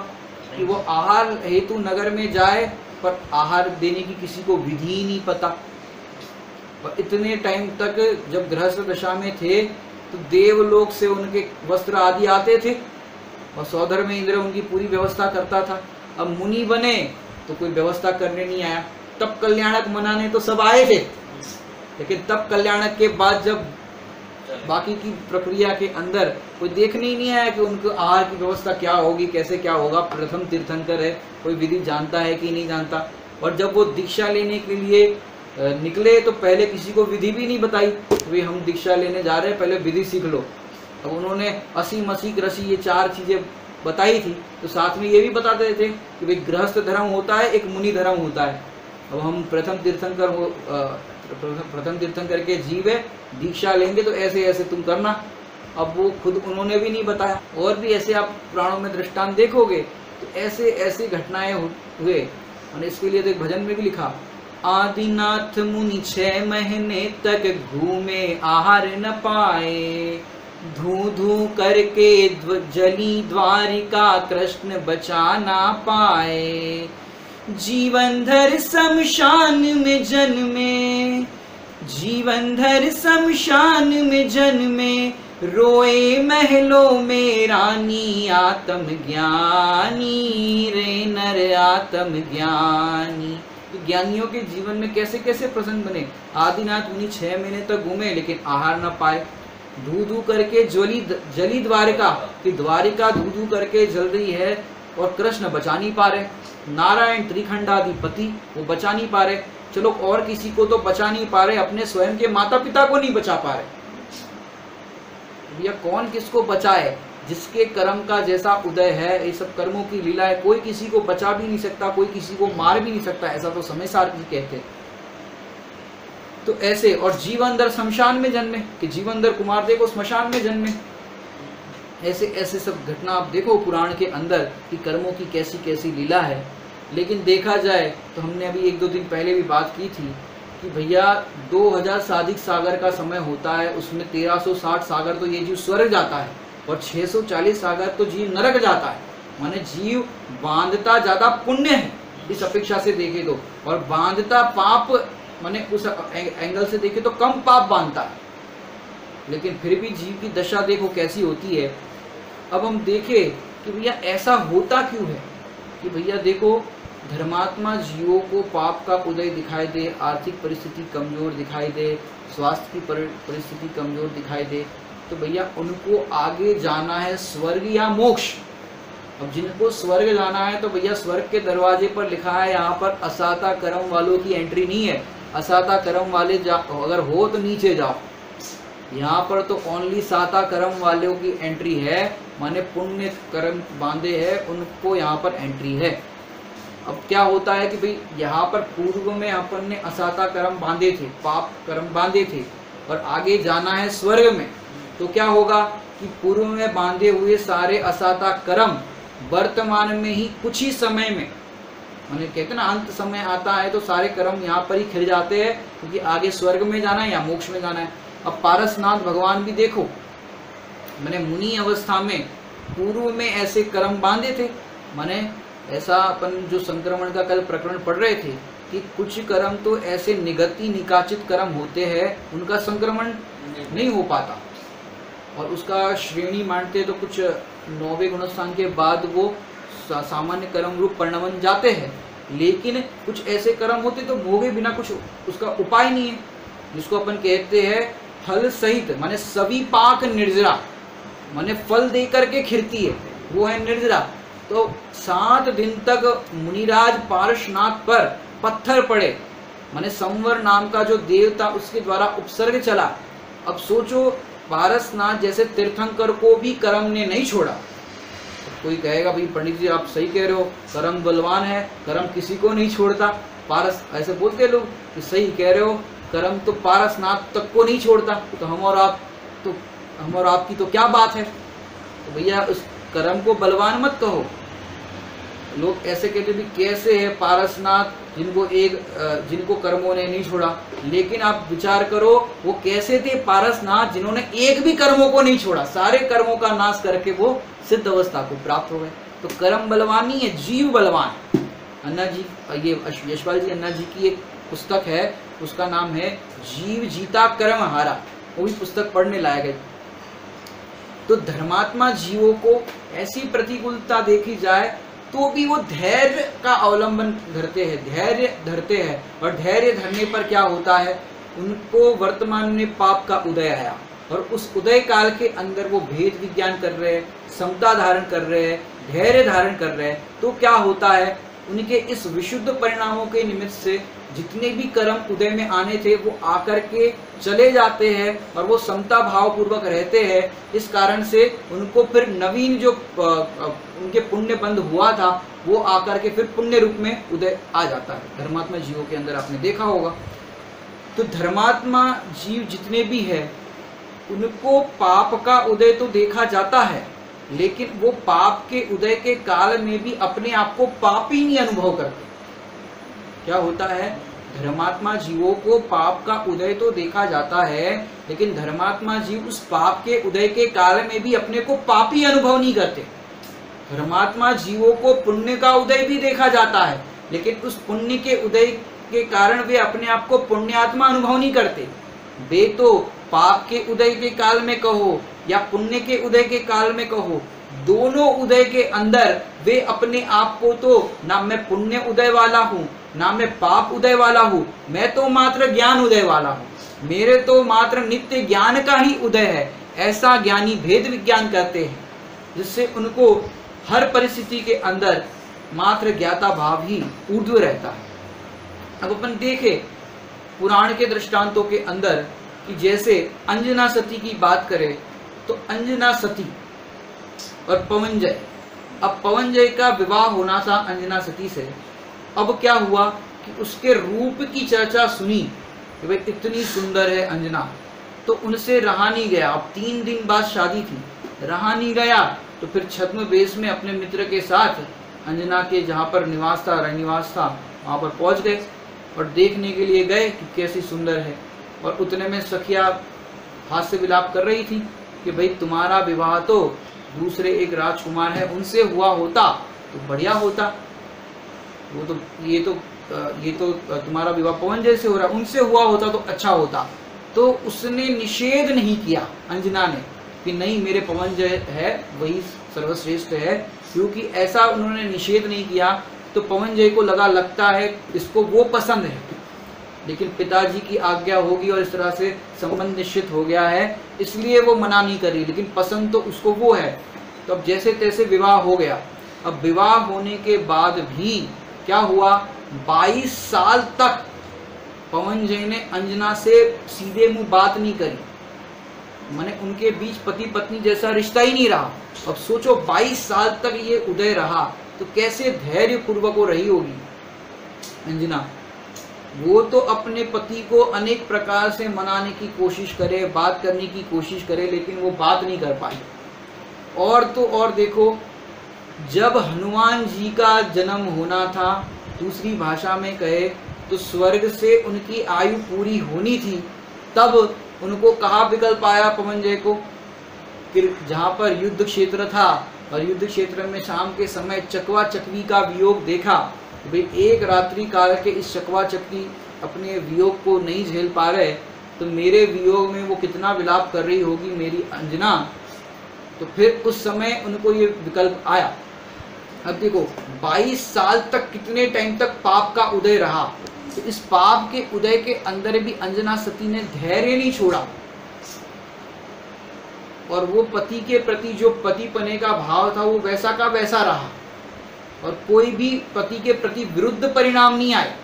कि वो आहार हेतु नगर में जाए पर आहार देने की किसी को विधि ही नहीं पता। और इतने टाइम तक जब गृहस्थ दशा में थे तो देवलोक से उनके वस्त्र आदि आते थे और सौधर में इंद्र उनकी पूरी व्यवस्था करता था। अब मुनि बने तो कोई व्यवस्था करने नहीं आया, तब कल्याणक मनाने तो सब आए थे, लेकिन तब कल्याणक के बाद जब बाकी की प्रक्रिया के अंदर कोई देखने ही नहीं आया कि उनको आहार की व्यवस्था क्या होगी, कैसे क्या होगा। प्रथम तीर्थंकर है, कोई विधि जानता है कि नहीं जानता। और जब वो दीक्षा लेने के लिए निकले तो पहले किसी को विधि भी नहीं बताई, वे हम दीक्षा लेने जा रहे हैं, पहले विधि सीख लो। अब उन्होंने असी मसी रसी ये 4 चीजें बताई थी, तो साथ में ये भी बताते थे कि भाई गृहस्थ धर्म होता है, एक मुनि धर्म होता है। अब हम प्रथम तीर्थंकर के जीव है, दीक्षा लेंगे तो ऐसे ऐसे तुम करना। अब वो खुद उन्होंने भी नहीं बताया। और भी ऐसे आप पुराणों में दृष्टांत देखोगे तो ऐसे ऐसी घटनाएं हुए। और इसके लिए तो एक भजन में भी लिखा, आदिनाथ मुनि 6 महीने तक घूमे आहार न पाए, धू धू करके जली द्वारिका कृष्ण बचा ना पाए। जीवन धर शमशान में जन्मे, जीवन धर शमशान में जन्मे, रोए महलों में रानी आत्म ज्ञानी रे नर आत्म ज्ञानी। तो ज्ञानियों के जीवन में कैसे कैसे प्रसंग बने। आदिनाथ मुनि 6 महीने तक घूमे लेकिन आहार न पाए, धू धू करके जली द्वारिका की द्वारिका धू धू करके जल रही है और कृष्ण बचा नहीं पा रहे। नारायण त्रिखंडाधिपति वो बचा नहीं पा रहे। चलो और किसी को तो बचा नहीं पा रहे, अपने स्वयं के माता पिता को नहीं बचा पा रहे। भैया कौन किसको बचाए, जिसके कर्म का जैसा उदय है, ये सब कर्मों की लीला है। कोई किसी को बचा भी नहीं सकता, कोई किसी को मार भी नहीं सकता, ऐसा तो समय सार जी कहते। तो ऐसे, और जीवंधर शमशान में जन्मे कि जीवंधर कुमार देखो स्मशान में जन्मे। ऐसे ऐसे सब घटना आप देखो पुराण के अंदर कि कर्मों की कैसी कैसी लीला है। लेकिन देखा जाए तो हमने अभी 1-2 दिन पहले भी बात की थी कि भैया 2000 साधिक सागर का समय होता है, उसमें 1360 सागर तो ये जीव स्वर्ग जाता है और 640 सागर तो जीव नरक जाता है। माने जीव बांधता ज्यादा पुण्य है इस अपेक्षा से देखे तो, और बांधता पाप, माने उस एंगल से देखे तो कम पाप बांधता है। लेकिन फिर भी जीव की दशा देखो कैसी होती है। अब हम देखें कि भैया ऐसा होता क्यों है कि भैया देखो धर्मात्मा जीवों को पाप का उदय दिखाई दे, आर्थिक परिस्थिति कमजोर दिखाई दे, स्वास्थ्य की परिस्थिति कमजोर दिखाई दे, तो भैया उनको आगे जाना है स्वर्ग या मोक्ष। अब जिनको स्वर्ग जाना है तो भैया स्वर्ग के दरवाजे पर लिखा है यहाँ पर असाता कर्म वालों की एंट्री नहीं है। असाता कर्म वाले अगर हो तो नीचे जाओ, यहाँ पर तो ओनली साता कर्म वालों की एंट्री है, माने पुण्य कर्म बांधे हैं उनको यहाँ पर एंट्री है। अब क्या होता है कि भाई यहाँ पर पूर्व में अपन ने असाता कर्म बांधे थे, पाप कर्म बांधे थे, और आगे जाना है स्वर्ग में, तो क्या होगा कि पूर्व में बांधे हुए सारे असाता कर्म वर्तमान में ही कुछ ही समय में, माने कहते ना अंत समय आता है तो सारे कर्म यहाँ पर ही खिल जाते हैं, क्योंकि आगे स्वर्ग में जाना है या मोक्ष में जाना है। अब पारसनाथ भगवान भी देखो, मैंने मुनि अवस्था में पूर्व में ऐसे कर्म बांधे थे, माने ऐसा अपन जो संक्रमण का कल प्रकरण पढ़ रहे थे कि कुछ कर्म तो ऐसे निगति निकाचित कर्म होते हैं, उनका संक्रमण नहीं हो पाता और उसका श्रेणी मानते तो कुछ 9वें गुणस्थान के बाद वो सामान्य कर्म रूप परिणमन जाते हैं, लेकिन कुछ ऐसे कर्म होते तो भोगे बिना कुछ उसका उपाय नहीं है, जिसको अपन कहते हैं फल सहित, माने सभी पाक निर्जरा, माने फल दे करके खिरती है, वो है निर्जरा। तो 7 दिन तक मुनिराज पारसनाथ पर पत्थर पड़े, माने संवर नाम का जो देवता उसके द्वारा उपसर्ग चला। अब सोचो पारसनाथ जैसे तीर्थंकर को भी कर्म ने नहीं छोड़ा। कोई कहेगा भाई पंडित जी आप सही कह रहे हो, कर्म बलवान है, कर्म किसी को नहीं छोड़ता। पारस ऐसे बोलते लोग कि सही कह रहे हो, कर्म तो पारसनाथ तक को नहीं छोड़ता, तो हम और आपकी तो क्या बात है। तो भैया उस कर्म को बलवान मत कहो। लोग ऐसे कहते भी कैसे है पारसनाथ जिनको कर्मों ने नहीं छोड़ा, लेकिन आप विचार करो वो कैसे थे पारसनाथ जिन्होंने एक भी कर्मों को नहीं छोड़ा, सारे कर्मों का नाश करके वो सिद्ध अवस्था को प्राप्त हो गए। तो कर्म बलवान नहीं है, जीव बलवान। अन्ना जी, ये यशपाल जी अन्ना जी की एक पुस्तक है, उसका नाम है जीव जीता कर्म हारा, वो भी पुस्तक पढ़ने लायक है। तो धर्मात्मा जीवों को ऐसी प्रतिकूलता देखी जाए तो भी वो धैर्य का अवलंबन धरते हैं, धैर्य धरते हैं, और धैर्य धरने पर क्या होता है, उनको वर्तमान में पाप का उदय आया और उस उदय काल के अंदर वो भेद विज्ञान कर रहे हैं, समता धारण कर रहे हैं, धैर्य धारण कर रहे हैं। तो क्या होता है, उनके इस विशुद्ध परिणामों के निमित्त से जितने भी कर्म उदय में आने थे वो आकर के चले जाते हैं और वो समता भाव पूर्वक रहते हैं। इस कारण से उनको फिर नवीन जो उनके पुण्य बंध हुआ था वो आकर के फिर पुण्य रूप में उदय आ जाता है धर्मात्मा जीवों के अंदर, आपने देखा होगा। तो धर्मात्मा जीव जितने भी है उनको पाप का उदय तो देखा जाता है, लेकिन वो पाप के उदय के काल में भी अपने आप को पापी नहीं अनुभव करते। क्या होता है, धर्मात्मा जीवों को पाप का उदय तो देखा जाता है, लेकिन धर्मात्मा जीव उस पाप के उदय के काल में भी अपने को पापी अनुभव नहीं करते। धर्मात्मा जीवों को पुण्य का उदय भी देखा जाता है, लेकिन उस पुण्य के उदय के कारण वे अपने आप को पुण्यात्मा अनुभव नहीं करते। वे तो पाप के उदय के काल में कहो या पुण्य के उदय के काल में कहो, दोनों उदय के अंदर वे अपने आप को तो ना मैं पुण्य उदय वाला हूँ ना मैं पाप उदय वाला हूँ, मैं तो मात्र ज्ञान उदय वाला हूँ, मेरे तो मात्र नित्य ज्ञान का ही उदय है, ऐसा ज्ञानी भेद विज्ञान करते हैं, जिससे उनको हर परिस्थिति के अंदर मात्र ज्ञाता भाव ही ऊर्ध्व रहता है। अब अपन देखें पुराण के दृष्टांतों के अंदर कि जैसे अंजना सती की बात करें तो अंजना सती और पवनजय, अब पवनजय का विवाह होना था अंजना सती से। अब क्या हुआ कि उसके रूप की चर्चा सुनी कि भाई इतनी सुंदर है अंजना, तो उनसे रहा नहीं गया। अब 3 दिन बाद शादी थी, रहा नहीं गया, तो फिर छद्म वेश में अपने मित्र के साथ अंजना के जहाँ पर निवास था, रनिवास था, वहाँ पर पहुँच गए और देखने के लिए गए कि कैसी सुंदर है। और उतने में सखिया हास्य विलाप कर रही थी कि भाई तुम्हारा विवाह तो दूसरे एक राजकुमार है उनसे हुआ होता तो बढ़िया होता, वो तो ये तो तुम्हारा विवाह पवनजय से हो रहा, उनसे हुआ होता तो अच्छा होता। तो उसने निषेध नहीं किया अंजना ने कि नहीं मेरे पवनजय है वही सर्वश्रेष्ठ है, क्योंकि ऐसा उन्होंने निषेध नहीं किया तो पवनजय को लगता है इसको वो पसंद है, लेकिन पिताजी की आज्ञा होगी और इस तरह से संबंध निश्चित हो गया है, इसलिए वो मना नहीं करी, लेकिन पसंद तो उसको वो है। तो अब जैसे तैसे विवाह हो गया। अब विवाह होने के बाद भी क्या हुआ, 22 साल तक पवनजय ने अंजना से सीधे मुंह बात नहीं करी, माने उनके बीच पति पत्नी जैसा रिश्ता ही नहीं रहा। अब सोचो 22 साल तक ये उदय रहा, तो कैसे धैर्य पूर्वक वो रही होगी अंजना। वो तो अपने पति को अनेक प्रकार से मनाने की कोशिश करे, बात करने की कोशिश करे, लेकिन वो बात नहीं कर पाई। और तो और देखो, जब हनुमान जी का जन्म होना था, दूसरी भाषा में कहे तो स्वर्ग से उनकी आयु पूरी होनी थी, तब उनको कहाँ विकल्प आया पवनजय को, फिर जहाँ पर युद्ध क्षेत्र था और युद्ध क्षेत्र में शाम के समय चकवा चकवी का वियोग देखा। भाई एक रात्रि काल के इस चकवा चकवी अपने वियोग को नहीं झेल पा रहे, तो मेरे वियोग में वो कितना विलाप कर रही होगी मेरी अंजना। तो फिर उस समय उनको ये विकल्प आया। अब देखो 22 साल तक, कितने टाइम तक पाप का उदय रहा, तो इस पाप के उदय के अंदर भी अंजना सती ने धैर्य नहीं छोड़ा, और वो पति के प्रति जो पतिपने का भाव था वो वैसा का वैसा रहा, और कोई भी पति के प्रति विरुद्ध परिणाम नहीं आए,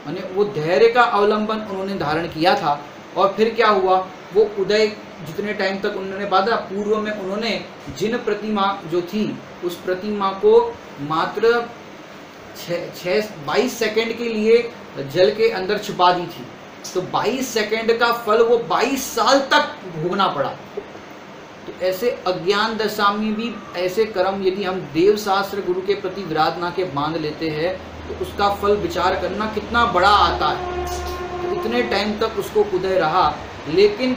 माने वो धैर्य का अवलंबन उन्होंने धारण किया था। और फिर क्या हुआ, वो उदय जितने टाइम तक उन्होंने बाधा, पूर्व में उन्होंने जिन प्रतिमा जो थी उस प्रतिमा को मात्र 22 सेकंड के लिए जल के अंदर छुपा दी थी, तो 22 सेकंड का फल वो 22 साल तक भोगना पड़ा। तो ऐसे अज्ञान दशा में भी ऐसे कर्म यदि हम देव शास्त्र गुरु के प्रति विराधना के बांध लेते हैं, तो उसका फल विचार करना कितना बड़ा आता है। तो इतने टाइम तक उसको उदय रहा, लेकिन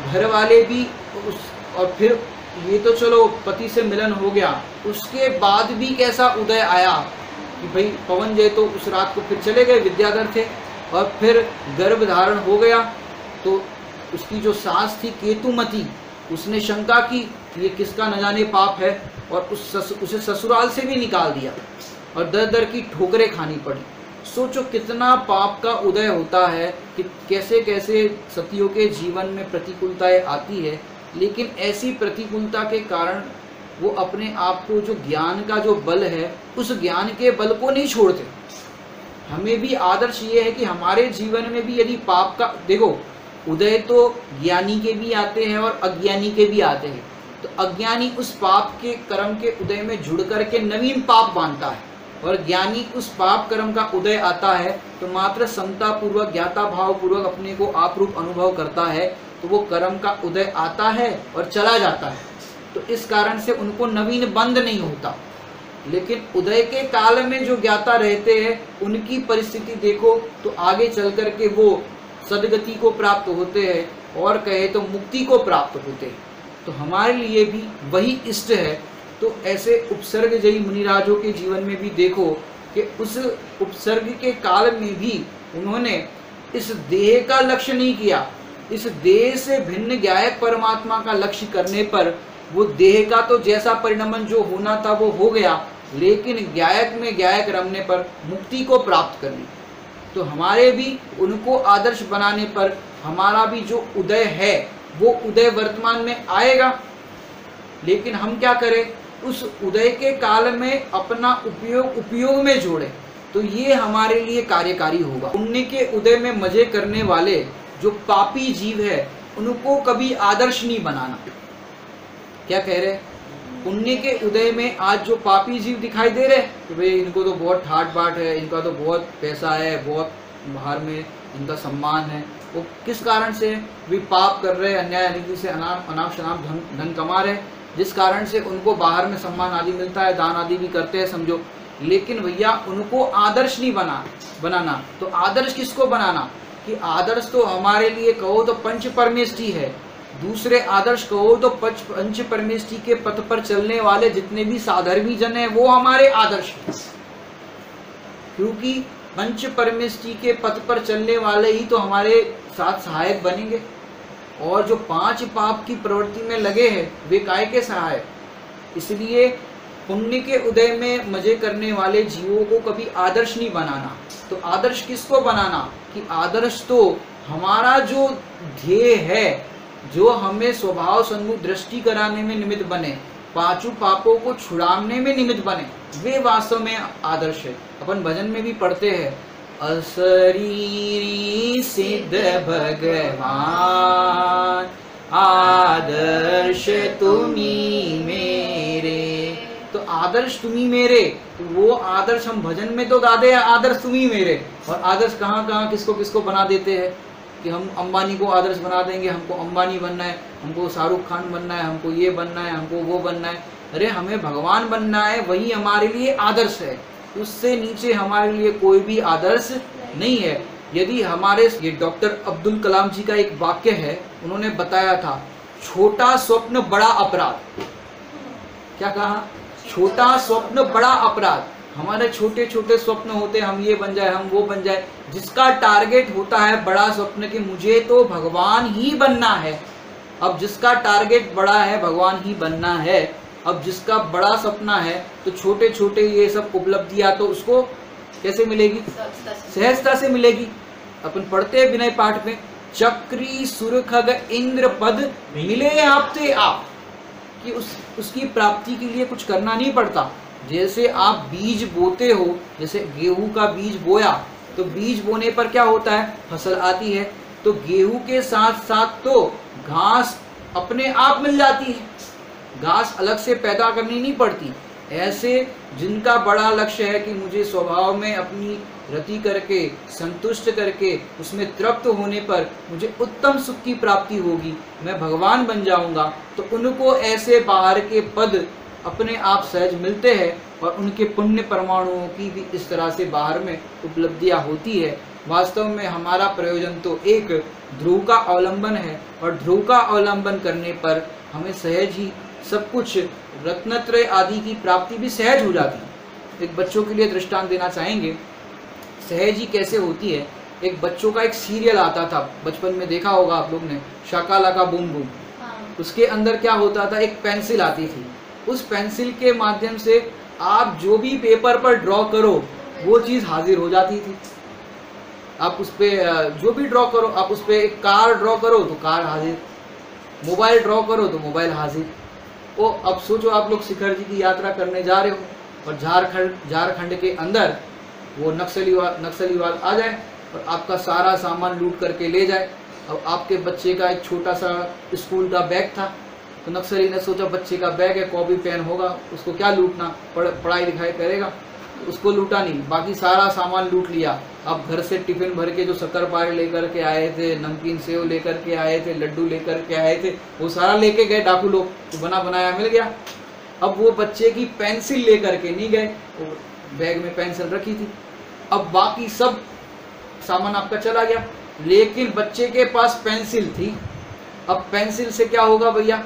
घर वाले भी और फिर ये तो चलो पति से मिलन हो गया, उसके बाद भी कैसा उदय आया कि भाई पवनजय तो उस रात को फिर चले गए, विद्याधर थे, और फिर गर्भ धारण हो गया। तो उसकी जो सास थी केतुमती, उसने शंका की कि ये किसका न जाने पाप है, और उसे ससुराल से भी निकाल दिया और दर दर की ठोकरें खानी पड़ी। सोचो कितना पाप का उदय होता है, कि कैसे कैसे सतियों के जीवन में प्रतिकूलताएं आती है, लेकिन ऐसी प्रतिकूलता के कारण वो अपने आप को, जो ज्ञान का जो बल है, उस ज्ञान के बल को नहीं छोड़ते। हमें भी आदर्श ये है कि हमारे जीवन में भी यदि पाप का, देखो उदय तो ज्ञानी के भी आते हैं और अज्ञानी के भी आते हैं। तो अज्ञानी उस पाप के कर्म के उदय में जुड़ करके नवीन पाप बांधता है, और ज्ञानी उस पाप कर्म का उदय आता है तो मात्र समता पूर्वक, ज्ञाता भाव पूर्वक अपने को आपरूप अनुभव करता है, तो वो कर्म का उदय आता है और चला जाता है। तो इस कारण से उनको नवीन बंध नहीं होता। लेकिन उदय के काल में जो ज्ञाता रहते हैं, उनकी परिस्थिति देखो तो आगे चल करके वो सदगति को प्राप्त होते हैं, और कहे तो मुक्ति को प्राप्त होते हैं। तो हमारे लिए भी वही इष्ट है। तो ऐसे उपसर्ग जयी मुनिराजों के जीवन में भी देखो कि उस उपसर्ग के काल में भी उन्होंने इस देह का लक्ष्य नहीं किया। इस देह से भिन्न ज्ञायक परमात्मा का लक्ष्य करने पर वो देह का तो जैसा परिणमन जो होना था वो हो गया, लेकिन ज्ञायक में ज्ञायक रमने पर मुक्ति को प्राप्त कर ली। तो हमारे भी उनको आदर्श बनाने पर हमारा भी जो उदय है वो उदय वर्तमान में आएगा। लेकिन हम क्या करें, उस उदय के काल में अपना उपयोग में जोड़े, तो ये हमारे लिए कार्यकारी होगा। पुण्य के उदय में मजे करने वाले जो पापी जीव है, उनको कभी आदर्श नहीं बनाना। क्या कह रहे, पुण्य के उदय में आज जो पापी जीव दिखाई दे रहे कि भाई इनको तो बहुत ठाट बाट है, इनका तो बहुत पैसा है, बहुत बाहर में इनका सम्मान है, वो किस कारण से भी पाप कर रहे, अन्याय नीति से अनाप शनाप धन कमा रहे, जिस कारण से उनको बाहर में सम्मान आदि मिलता है, दान आदि भी करते हैं समझो। लेकिन भैया उनको आदर्श नहीं बनाना। तो आदर्श किसको बनाना, कि आदर्श तो हमारे लिए कहो तो पंच परमेष्टि है, दूसरे आदर्श कहो तो पंच परमेष्टि के पथ पर चलने वाले जितने भी साधर्मी जन हैं वो हमारे आदर्श हैं। क्योंकि पंच परमेष्टि के पथ पर चलने वाले ही तो हमारे साथ सहायक बनेंगे, और जो 5 पाप की प्रवृत्ति में लगे हैं वे काय के सहायक। इसलिए पुण्य के उदय में मजे करने वाले जीवों को कभी आदर्श नहीं बनाना। तो आदर्श किसको बनाना कि आदर्श तो हमारा जो ध्येय है, जो हमें स्वभाव सन्मुख दृष्टि कराने में निमित्त बने, पांचों पापों को छुड़ाने में निमित्त बने, वे वास्तव में आदर्श है। अपन भजन में भी पढ़ते हैं, अशरीरी सिद्ध भगवान आदर्श तुम्ही मेरे। तो आदर्श तुम्ही मेरे, तो वो आदर्श हम भजन में तो गाते हैं, आदर्श तुम्ही मेरे। और आदर्श कहाँ कहाँ किसको किसको बना देते हैं कि हम अंबानी को आदर्श बना देंगे, हमको अंबानी बनना है, हमको शाहरुख खान बनना है, हमको ये बनना है, हमको वो बनना है। अरे हमें भगवान बनना है, वही हमारे लिए आदर्श है। उससे नीचे हमारे लिए कोई भी आदर्श नहीं है। यदि हमारे, ये डॉक्टर अब्दुल कलाम जी का एक वाक्य है, उन्होंने बताया था, छोटा स्वप्न बड़ा अपराध। क्या कहा? छोटा स्वप्न बड़ा अपराध। हमारे छोटे छोटे स्वप्न होते हैं, हम ये बन जाए, हम वो बन जाए। जिसका टारगेट होता है बड़ा स्वप्न कि मुझे तो भगवान ही बनना है। अब जिसका टारगेट बड़ा है, भगवान ही बनना है, अब जिसका बड़ा सपना है, तो छोटे छोटे ये सब उपलब्धियां तो उसको कैसे मिलेगी? सहजता से मिलेगी। अपन पढ़ते हैं विनय पाठ में, चक्री सुरखग इंद्र पद मिले आपते आप, कि उसकी प्राप्ति के लिए कुछ करना नहीं पड़ता। जैसे आप बीज बोते हो, जैसे गेहूं का बीज बोया, तो बीज बोने पर क्या होता है? फसल आती है। तो गेहूं के साथ साथ तो घास अपने आप मिल जाती है, घास अलग से पैदा करनी नहीं पड़ती। ऐसे जिनका बड़ा लक्ष्य है कि मुझे स्वभाव में अपनी रति करके, संतुष्ट करके, उसमें तृप्त होने पर मुझे उत्तम सुख की प्राप्ति होगी, मैं भगवान बन जाऊंगा, तो उनको ऐसे बाहर के पद अपने आप सहज मिलते हैं। और उनके पुण्य परमाणुओं की भी इस तरह से बाहर में उपलब्धियां होती है। वास्तव में हमारा प्रयोजन तो एक ध्रुव का अवलंबन है, और ध्रुव का अवलंबन करने पर हमें सहज ही सब कुछ, रत्नत्रय आदि की प्राप्ति भी सहज हो जाती है। एक बच्चों के लिए दृष्टांत देना चाहेंगे, सहज ही कैसे होती है। एक बच्चों का एक सीरियल आता था, बचपन में देखा होगा आप लोग ने, शाका लाका बूम बूम। उसके अंदर क्या होता था? एक पेंसिल आती थी। उस पेंसिल के माध्यम से आप जो भी पेपर पर ड्रॉ करो, वो चीज़ हाजिर हो जाती थी। आप उस पर जो भी ड्रॉ करो, आप उस पर एक कार ड्रॉ करो तो कार हाजिर, मोबाइल ड्रॉ करो तो मोबाइल हाजिर। ओ अब सोचो आप लोग शिखर जी की यात्रा करने जा रहे हो, और झारखंड के अंदर वो नक्सलीवाद आ जाए और आपका सारा सामान लूट करके ले जाए। अब आपके बच्चे का एक छोटा सा स्कूल का बैग था, तो नक्सली ने सोचा बच्चे का बैग है, कॉपी पेन होगा, उसको क्या लूटना, पढ़ाई लिखाई करेगा, उसको लूटा नहीं, बाकी सारा सामान लूट लिया। अब घर से टिफिन भर के जो शक्करपारे लेकर के आए थे, नमकीन सेव लेकर के आए थे, लड्डू लेकर के आए थे, वो सारा लेके गए डाकू लोग, तो बना बनाया मिल गया। अब वो बच्चे की पेंसिल लेकर के नहीं गए, तो बैग में पेंसिल रखी थी। अब बाकी सब सामान आपका चला गया, लेकिन बच्चे के पास पेंसिल थी। अब पेंसिल से क्या होगा भैया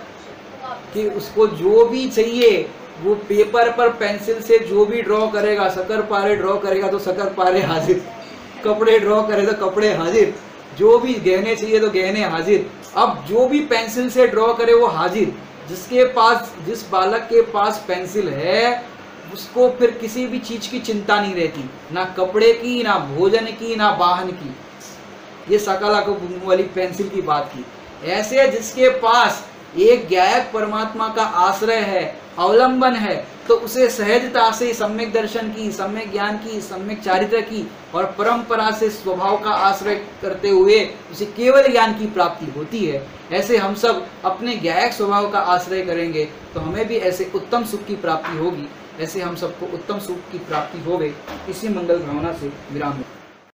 कि उसको जो भी चाहिए वो पेपर पर पेंसिल से जो भी ड्रॉ करेगा, शक्करपारे ड्रॉ करेगा तो शक्करपारे हाजिर, कपड़े ड्रॉ करे तो कपड़े हाजिर, जो भी गहने चाहिए तो गहने हाजिर। अब जो भी पेंसिल से ड्रॉ करे वो हाजिर। जिसके पास, जिस बालक के पास पेंसिल है, उसको फिर किसी भी चीज की चिंता नहीं रहती, ना कपड़े की, ना भोजन की, ना वाहन की। ये सकाला को वाली पेंसिल की बात की। ऐसे जिसके पास एक गायक परमात्मा का आश्रय है, अवलंबन है, तो उसे सहजता से सम्यक दर्शन की, सम्यक ज्ञान की, सम्यक चारित्र की और परंपरा से स्वभाव का आश्रय करते हुए उसे केवल ज्ञान की प्राप्ति होती है। ऐसे हम सब अपने गायक स्वभाव का आश्रय करेंगे तो हमें भी ऐसे उत्तम सुख की प्राप्ति होगी। ऐसे हम सबको उत्तम सुख की प्राप्ति होवे, इसी मंगल भावना से विराम।